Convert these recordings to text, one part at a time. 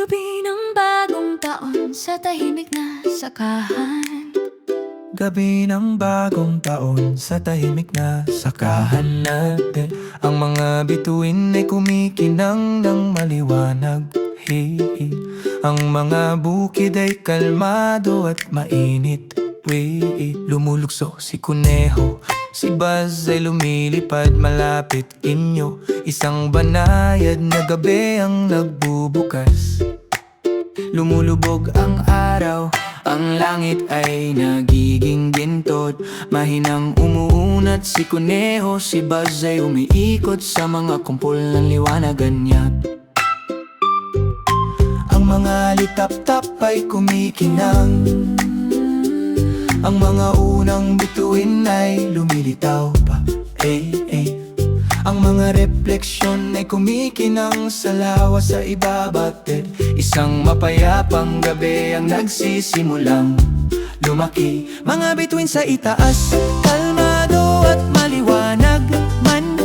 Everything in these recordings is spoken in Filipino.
Gabi ng bagong taon sa tahimik na sakahan. Gabi ng bagong taon sa tahimik na sakahan natin. Ang mga bituin ay kumikinang ng maliwanag. Hey. Ang mga bukid ay kalmado at mainit. Lumulukso si Kuneho, si Buzz ay lumilipad malapit inyo. Isang banayad na gabi ang nagbubukas. Lumulubog ang araw, ang langit ay nagiging gintot. Mahinang umuunat si Kuneho, si Buzz ay umiikot sa mga kumpol ng liwanagan niya. Ang mga litap-tap ay kumikinang. Ang mga unang bituin ay lumilitaw pa. Ang mga refleksyon ay kumikinang sa lawa sa ibabated. Isang mapayapang gabi ang nagsisimulang lumaki. Mga bituin sa itaas, kalmado at maliwanag man.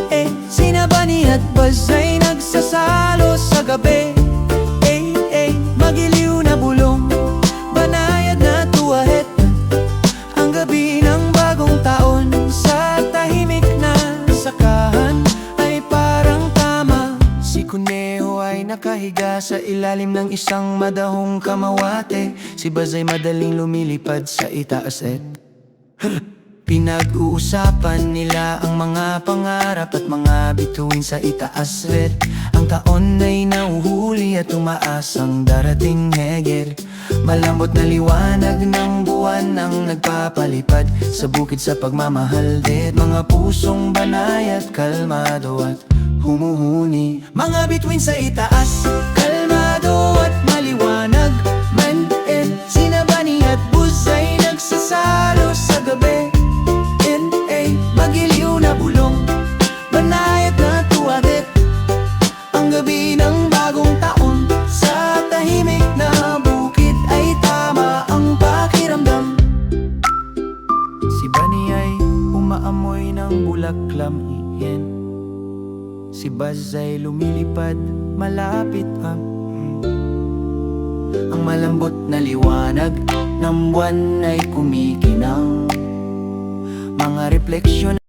Sina Bunny at Buzz ay nagsasalo sa gabi. Magiliw na bulong, banayad na tuwahet. Ang gabi ng bagong taon sa tahimik na sakahan ay parang tama. Si Kuneho ay nakahiga sa ilalim ng isang madahong kamawate. Si Buzz ay madaling lumilipad sa itaas at pinag-uusapan nila ang mga pangarap at mga bituin sa itaas. Ang taon ay nauhuli at umaasang darating heger. Malambot na liwanag ng buwan ang nagpapalipad sa bukid sa pagmamahal. Mga pusong banay at kalmado at humuhuni. Mga bituin sa itaas, kalmado at maliwanag man. Sina Bunny at Buzz ay nagsasalo sa gabi. Magiliw na bulong, banayad na tuwadet. Ang gabi ng bagong taon sa tahimik na bukid ay tama ang pakiramdam. Si Bunny ay umaamoy ng bulaklam iyan. Si Buzz ay lumilipad malapit pa. Ang malambot na liwanag ng buwan ay kumikinang. Mga refleksyon